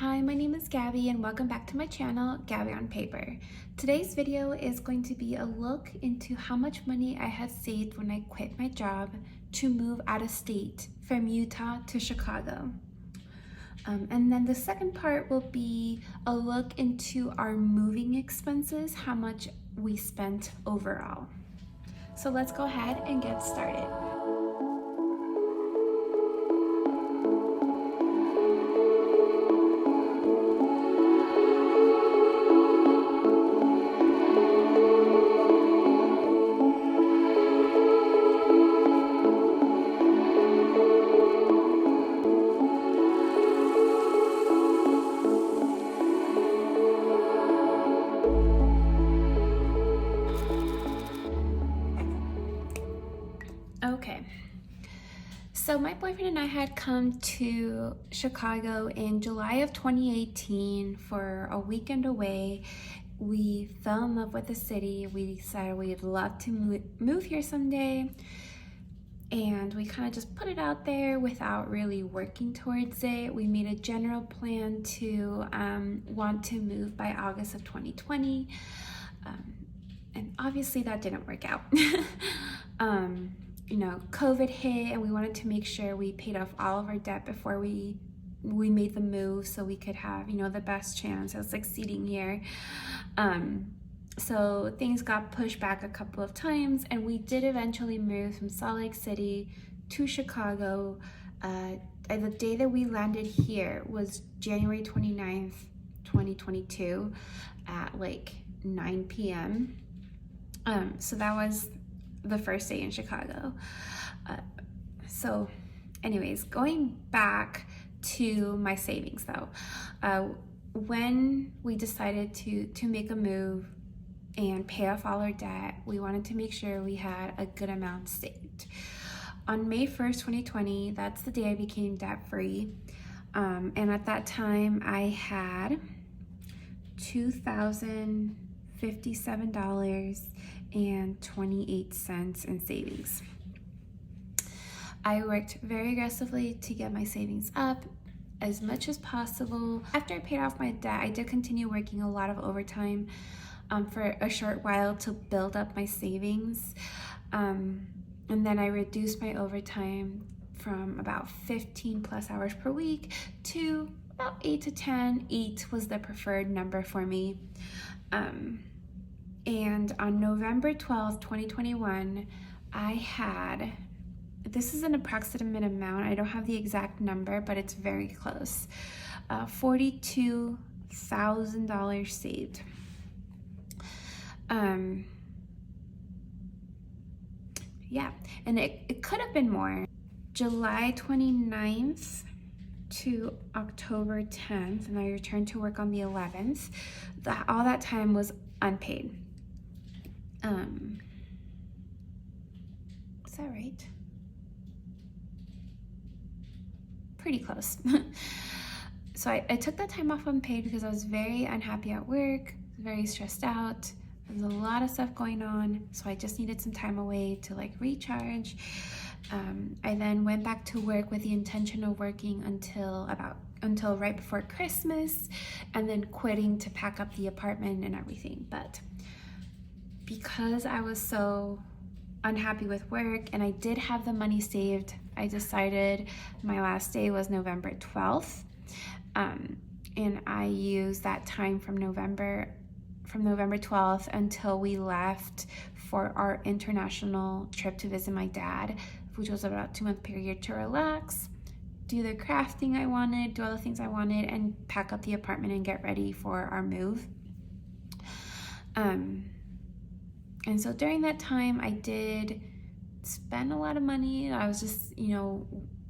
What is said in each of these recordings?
Hi, my name is Gabby and welcome back to my channel, Gabby on Paper. Today's video is going to be a look into how much money I had saved when I quit my job to move out of state from Utah to Chicago. And then the second part will be a look into our moving expenses, how much we spent overall. So let's go ahead and get started. Okay, so my boyfriend and I had come to Chicago in July of 2018 for a weekend away. We fell in love with the city. We decided we'd love to move here someday. And we kind of just put it out there without really working towards it. We made a general plan to want to move by August of 2020. And obviously that didn't work out. COVID hit and we wanted to make sure we paid off all of our debt before we made the move so we could have, the best chance of succeeding here. So things got pushed back a couple of times and we did eventually move from Salt Lake City to Chicago. The day that we landed here was January 29th, 2022 at like 9 p.m. So that was the first day in Chicago. So anyways, going back to my savings though, when we decided to make a move and pay off all our debt, we wanted to make sure we had a good amount saved. On May 1st, 2020, that's the day I became debt-free. And at that time I had $2,057.28 in savings. I worked very aggressively to get my savings up as much as possible. After I paid off my debt, I did continue working a lot of overtime for a short while to build up my savings. And then I reduced my overtime from about 15 plus hours per week to about 8 to 10. 8 was the preferred number for me. And on November 12th, 2021, I had, this is an approximate amount, I don't have the exact number, but it's very close, $42,000 saved. Yeah, and it could have been more. July 29th to October 10th, and I returned to work on the 11th. All that time was unpaid. Is that right? Pretty close. So I took that time off unpaid because I was very unhappy at work, very stressed out. There's a lot of stuff going on, so I just needed some time away to recharge. I then went back to work with the intention of working until right before Christmas, and then quitting to pack up the apartment and everything. But because I was so unhappy with work and I did have the money saved, I decided my last day was November 12th. And I used that time from November 12th until we left for our international trip to visit my dad, which was about a 2-month period to relax, do the crafting I wanted, do all the things I wanted, and pack up the apartment and get ready for our move. And so during that time, I did spend a lot of money. I was just,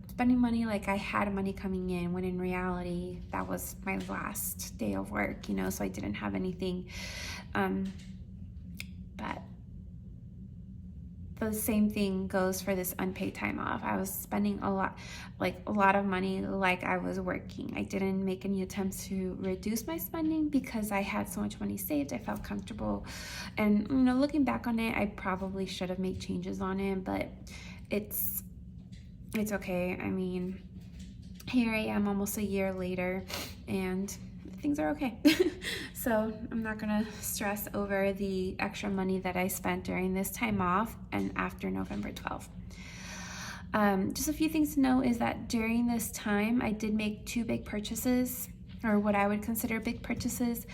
spending money like I had money coming in, when in reality, that was my last day of work, so I didn't have anything. But the same thing goes for this unpaid time off. I was spending a lot of money like I was working. I didn't make any attempts to reduce my spending because I had so much money saved. I felt comfortable. And, looking back on it, I probably should have made changes on it, but it's okay. I mean, here I am almost a year later, and things are okay. So I'm not gonna stress over the extra money that I spent during this time off and after November 12th. Just a few things to know is that during this time, I did make 2 big purchases, or what I would consider big purchases.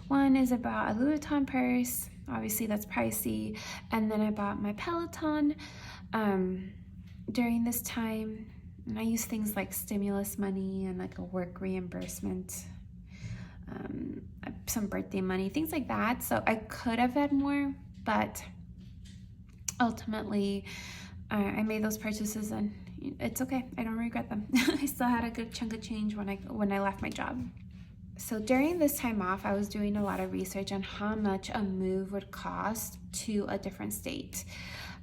One is about a Louis Vuitton purse. Obviously that's pricey. And then I bought my Peloton during this time. And I use things like stimulus money and like a work reimbursement, some birthday money, things like that. So I could have had more, but ultimately I made those purchases and it's okay. I don't regret them. I still had a good chunk of change when I left my job. So during this time off, I was doing a lot of research on how much a move would cost to a different state.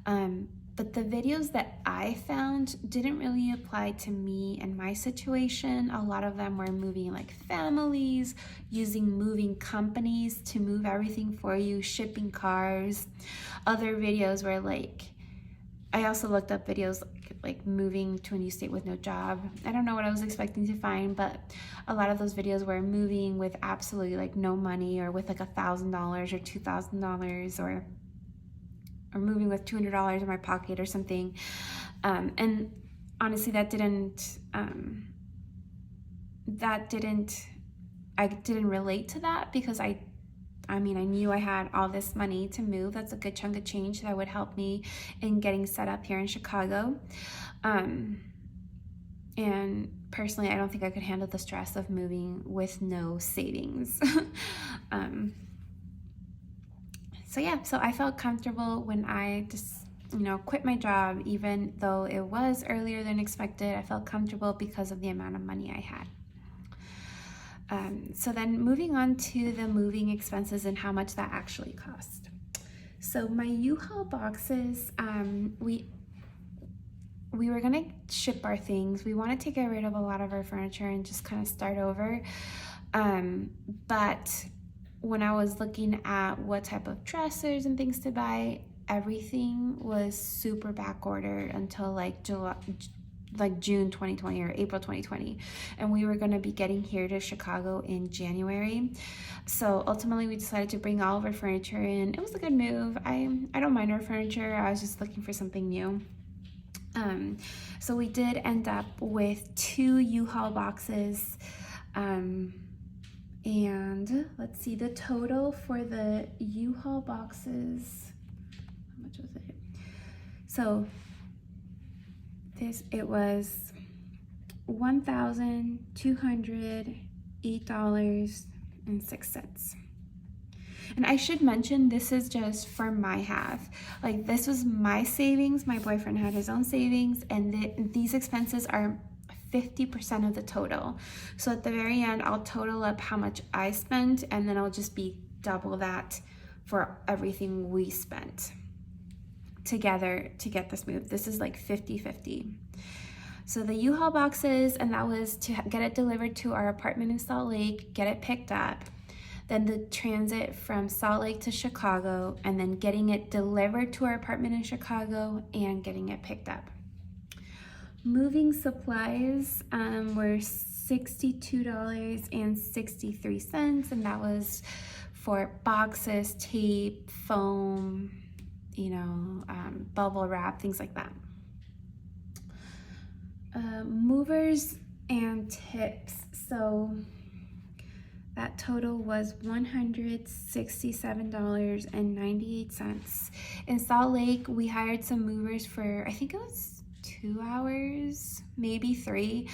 But the videos that I found didn't really apply to me and my situation. A lot of them were moving like families, using moving companies to move everything for you, shipping cars. Other videos were like, I also looked up videos like moving to a new state with no job. I don't know what I was expecting to find, but a lot of those videos were moving with absolutely like no money, or with like $1,000 or $2,000, or moving with $200 in my pocket or something. And honestly, I didn't relate to that, because I knew I had all this money to move. That's a good chunk of change that would help me in getting set up here in Chicago. And personally, I don't think I could handle the stress of moving with no savings. So I felt comfortable when I just, quit my job, even though it was earlier than expected. I felt comfortable because of the amount of money I had. So then moving on to the moving expenses and how much that actually cost. So my U-Haul boxes, we were gonna ship our things. We wanted to get rid of a lot of our furniture and just kind of start over. But when I was looking at what type of dressers and things to buy, everything was super back ordered until like June 2020 or April 2020, and we were going to be getting here to Chicago in January. So ultimately we decided to bring all of our furniture in. It was a good move. I don't mind our furniture. I was just looking for something new. So we did end up with 2 U-Haul boxes, and let's see, the total for the U-Haul boxes, how much was it? So it was $1,208.06. And I should mention, this is just for my half. Like, this was my savings. My boyfriend had his own savings, and these expenses are 50% of the total. So at the very end, I'll total up how much I spent, and then I'll just be double that for everything we spent together to get this move. This is like 50-50. So the U-Haul boxes, and that was to get it delivered to our apartment in Salt Lake, get it picked up, then the transit from Salt Lake to Chicago, and then getting it delivered to our apartment in Chicago and getting it picked up. Moving supplies were $62.63, and that was for boxes, tape, foam, bubble wrap, things like that. Movers and tips. So that total was $167.98. In Salt Lake, we hired some movers for, I think it was 2 hours, maybe 3.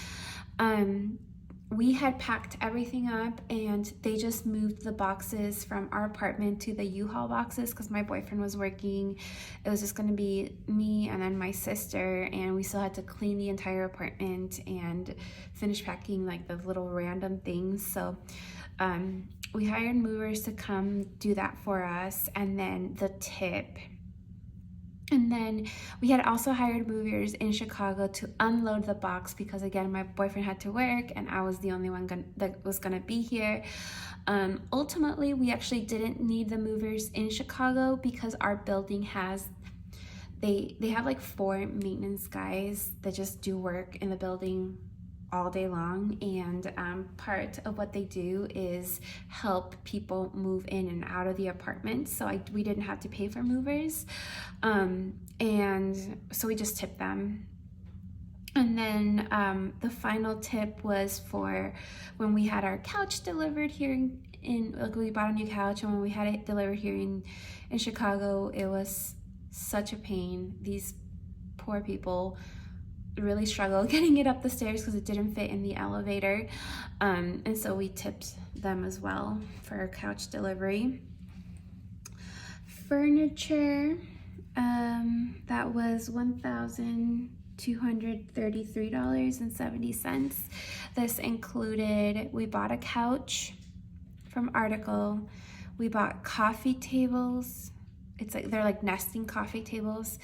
We had packed everything up, and they just moved the boxes from our apartment to the U-Haul boxes because my boyfriend was working. It was just going to be me and then my sister, and we still had to clean the entire apartment and finish packing like the little random things. So we hired movers to come do that for us, and then the tip. And then we had also hired movers in Chicago to unload the box because, again, my boyfriend had to work and I was the only one that was going to be here. Ultimately, we actually didn't need the movers in Chicago because our building has, they have like 4 maintenance guys that just do work in the building all day long, and part of what they do is help people move in and out of the apartments, so we didn't have to pay for movers, and so we just tipped them. And then the final tip was for when we had our couch delivered here like we bought a new couch, and when we had it delivered here in Chicago, it was such a pain. These poor people really struggled getting it up the stairs because it didn't fit in the elevator, and so we tipped them as well for our couch delivery. Furniture, that was $1,233.70. This included, we bought a couch from Article, we bought coffee tables, they're like nesting coffee tables,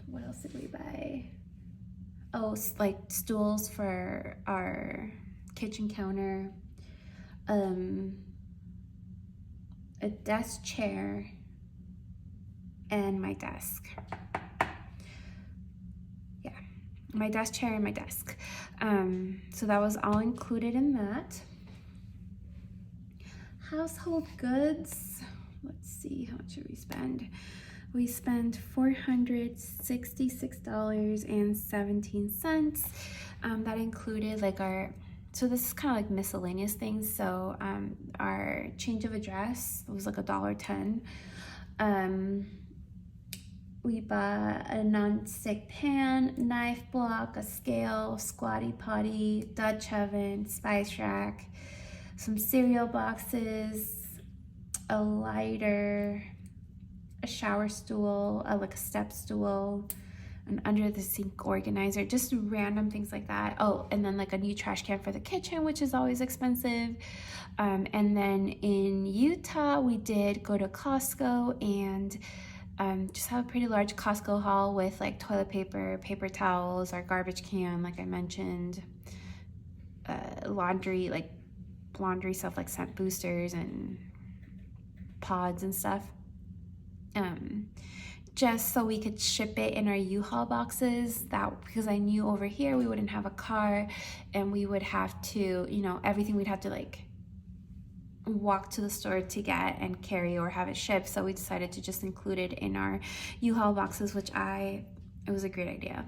what else did we buy? Oh, like stools for our kitchen counter, a desk chair, and my desk. Yeah, my desk chair and my desk. So that was all included in that. Household goods, let's see, how much did we spend? We spent $466.17. That included like so this is kind of like miscellaneous things. So our change of address was like $1.10. We bought a non-stick pan, knife block, a scale, squatty potty, Dutch oven, spice rack, some cereal boxes, a lighter, a shower stool, like a step stool, an under the sink organizer, just random things like that. Oh, and then like a new trash can for the kitchen, which is always expensive. And then in Utah, we did go to Costco and just have a pretty large Costco haul with like toilet paper, paper towels, our garbage can, like I mentioned, laundry stuff like scent boosters and pods and stuff. Just so we could ship it in our U-Haul boxes, because I knew over here we wouldn't have a car and we would have to, everything we'd have to like walk to the store to get and carry or have it shipped. So we decided to just include it in our U-Haul boxes, it was a great idea.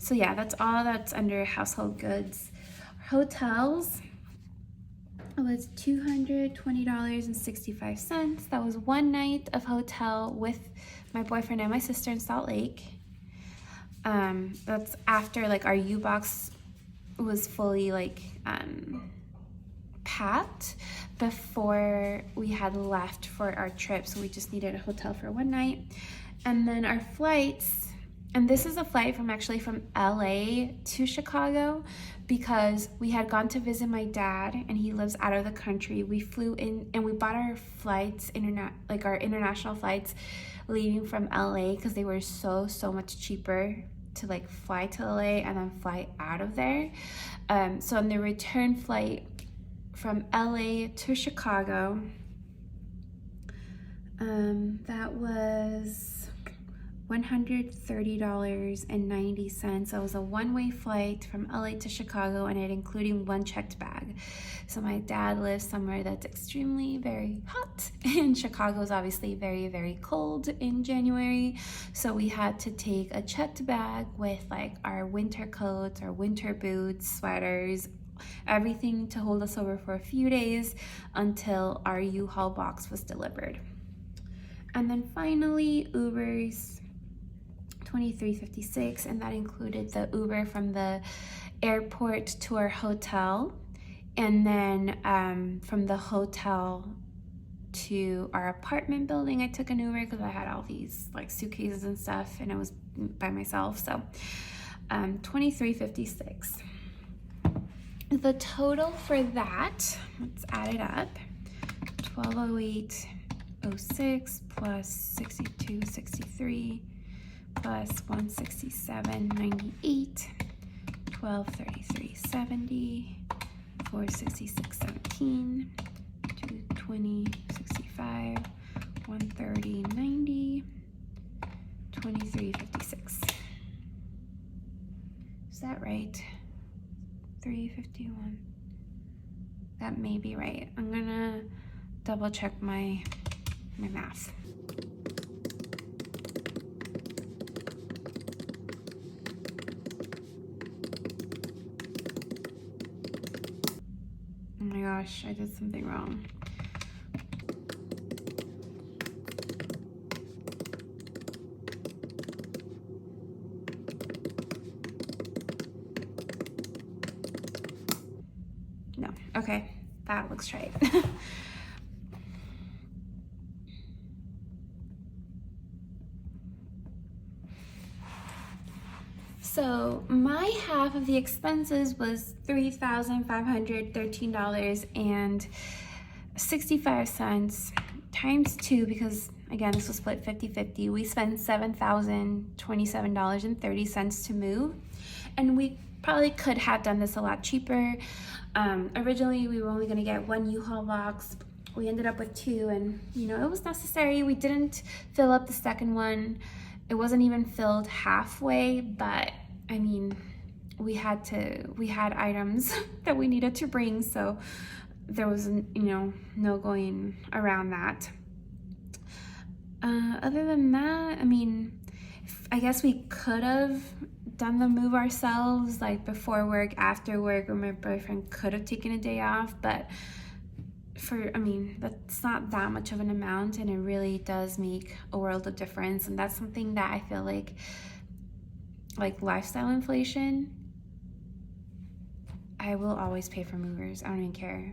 So yeah, that's all that's under household goods. Hotels, it was $220.65. That was one night of hotel with my boyfriend and my sister in Salt Lake. That's after like our U-Box was fully like packed before we had left for our trip, so we just needed a hotel for one night. And then our flights, and this is a flight from LA to Chicago, because we had gone to visit my dad and he lives out of the country. We flew in and we bought our flights, our international flights leaving from LA, because they were so much cheaper to like fly to LA and then fly out of there. So on the return flight from LA to Chicago, that was $130.90. That was a one-way flight from LA to Chicago, and it including one checked bag. So my dad lives somewhere that's extremely very hot, and Chicago is obviously very, very cold in January. So we had to take a checked bag with like our winter coats, our winter boots, sweaters, everything to hold us over for a few days until our U-Haul box was delivered. And then finally, Ubers, $23.56, and that included the Uber from the airport to our hotel, and then from the hotel to our apartment building, I took an Uber because I had all these like suitcases and stuff, and I was by myself. So $23.56. The total for that, let's add it up, $1,208.06 plus $62.63 plus $167.98, $1,233.70, $466.17, $220.65, $130.90, $23.56. that right? 351. That may be right. I'm gonna double check my math. Oh my gosh, I did something wrong. No, okay, that looks right. So my half of the expenses was $3,513.65 times 2, because again, this was split 50-50. We spent $7,027.30 to move, and we probably could have done this a lot cheaper. Originally, we were only gonna get 1 U-Haul box. We ended up with 2, and you know, it was necessary. We didn't fill up the second one. It wasn't even filled halfway, but I mean, we had items that we needed to bring, so there was, you know, no going around that. Other than that, I mean, I guess we could have done the move ourselves, like before work, after work, or my boyfriend could have taken a day off, but I mean, that's not that much of an amount, and it really does make a world of difference. And that's something that I feel like lifestyle inflation, I will always pay for movers. I don't even care.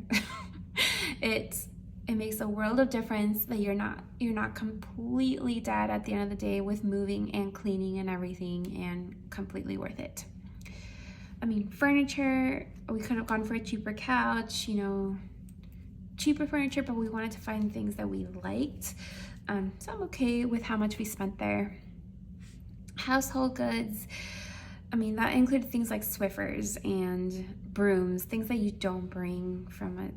It makes a world of difference that you're not completely dead at the end of the day with moving and cleaning and everything, and completely worth it. I mean, furniture, we could have gone for a cheaper couch, you know, cheaper furniture, but we wanted to find things that we liked. So I'm okay with how much we spent there. Household goods, I mean, that included things like Swiffers and brooms, things that you don't bring from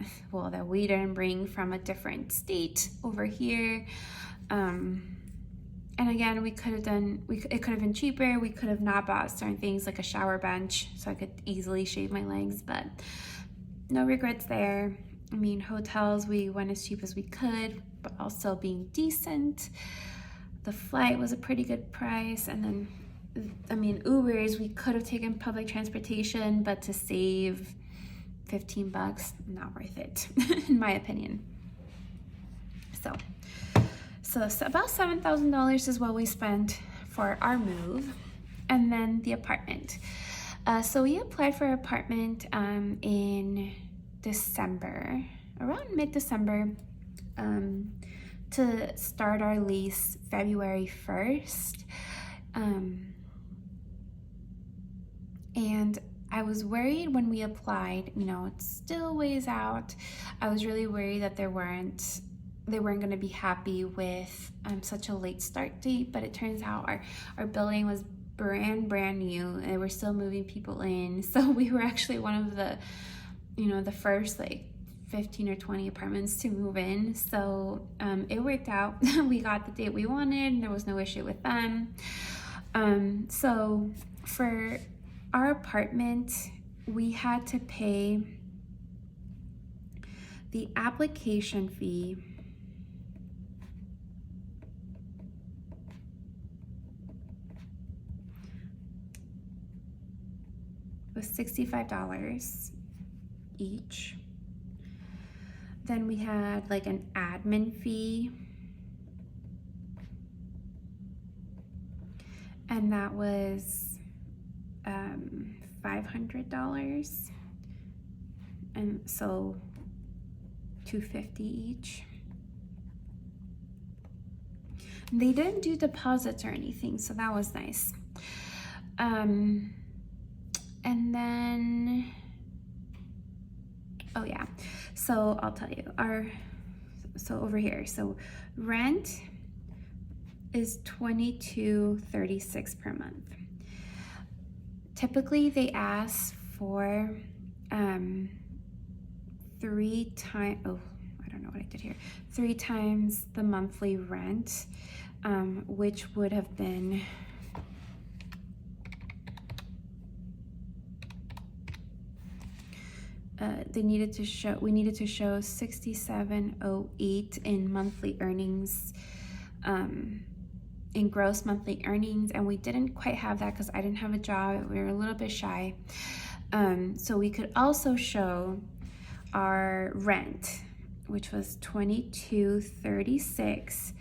that we didn't bring from a different state over here. And again, it could have been cheaper. We could have not bought certain things like a shower bench so I could easily shave my legs, but no regrets there. I mean, hotels, we went as cheap as we could, but also being decent. The flight was a pretty good price. And then, I mean, Ubers, we could have taken public transportation, but to save $15, not worth it, in my opinion. So about $7,000 is what we spent for our move. And then the apartment. So we applied for an apartment in December, around mid-December, to start our lease February 1st. And I was worried when we applied, you know, it's still ways out. I was really worried that they weren't going to be happy with such a late start date, but it turns out our building was brand new, and we're still moving people in. So we were actually one of the, you know, the first like 15 or 20 apartments to move in. So it worked out. We got the date we wanted, and there was no issue with them. So for our apartment, we had to pay the application fee was $65 each. Then we had like an admin fee, and that was $500, and so $250 each. They didn't do deposits or anything, so that was nice. And then, oh yeah, so I'll tell you, so over here, so rent is $22.36 per month. Typically they ask for 3 times the monthly rent, which would have been we needed to show 6708 in monthly earnings, in gross monthly earnings, and we didn't quite have that because I didn't have a job. We were a little bit shy. So we could also show our rent, which was $22.36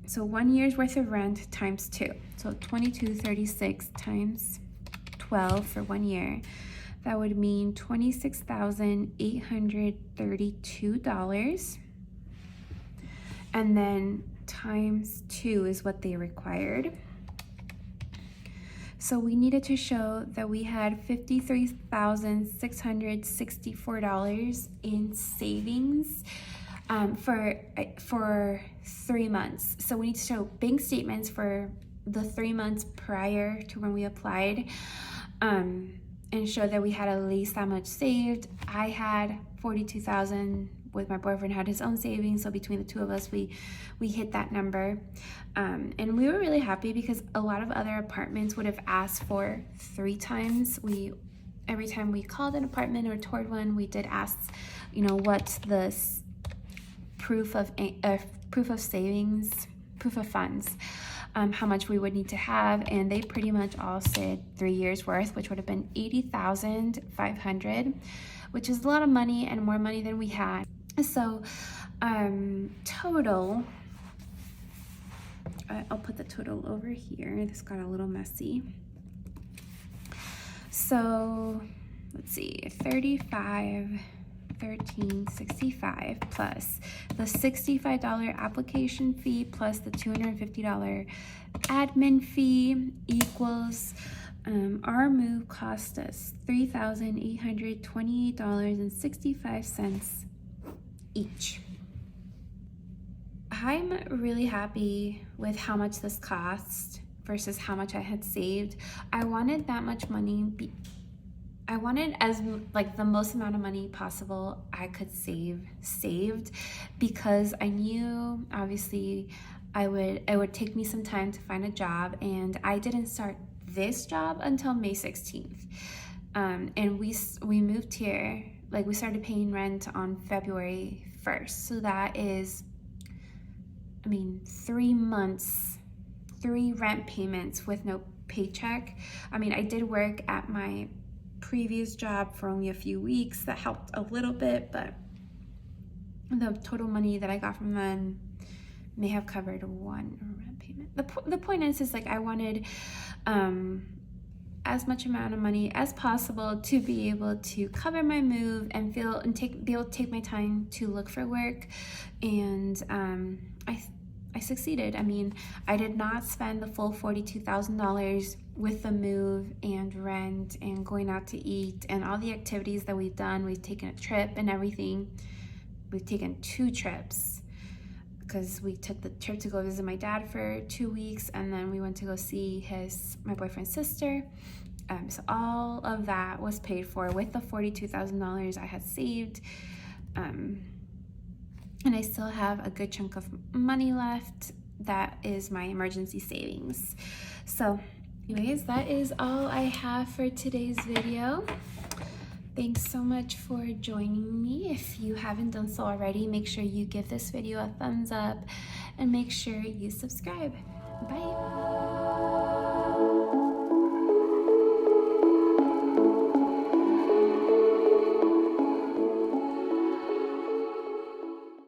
so 1 year's worth of rent times 2. So $22.36 times 12 for 1 year. That would mean $26,832. And then times 2 is what they required. So we needed to show that we had $53,664 in savings for 3 months. So we need to show bank statements for the 3 months prior to when we applied, and show that we had at least that much saved. I had $42,000 with my boyfriend had his own savings, so between the two of us we hit that number, and we were really happy because a lot of other apartments would have asked for 3 times. Every time we called an apartment or toured one, we did ask, what's the proof of savings, proof of funds, how much we would need to have, and they pretty much all said 3 years worth, which would have been $80,500, which is a lot of money and more money than we had. So total, I'll put the total over here. This got a little messy. So let's see, 1365 plus the $65 application fee plus the $250 admin fee equals our move cost us $3,828.65 each. I'm really happy with how much this cost versus how much I had saved. I wanted that much money. I wanted the most amount of money possible I could saved, because I knew obviously it would take me some time to find a job, and I didn't start this job until May 16th. And we moved here, we started paying rent on February 1st. So that is, 3 months, 3 rent payments with no paycheck. I did work at my previous job for only a few weeks. That helped a little bit, but the total money that I got from them may have covered 1 rent payment. The point is I wanted as much amount of money as possible to be able to cover my move and be able to take my time to look for work, and I succeeded. I did not spend the full $42,000 with the move and rent and going out to eat and all the activities that we've done. We've taken a trip and everything. We've taken 2 trips, because we took the trip to go visit my dad for 2 weeks, and then we went to go see my boyfriend's sister. So all of that was paid for with the $42,000 I had saved. And I still have a good chunk of money left. That is my emergency savings. So anyways, that is all I have for today's video. Thanks so much for joining me. If you haven't done so already, make sure you give this video a thumbs up and make sure you subscribe. Bye.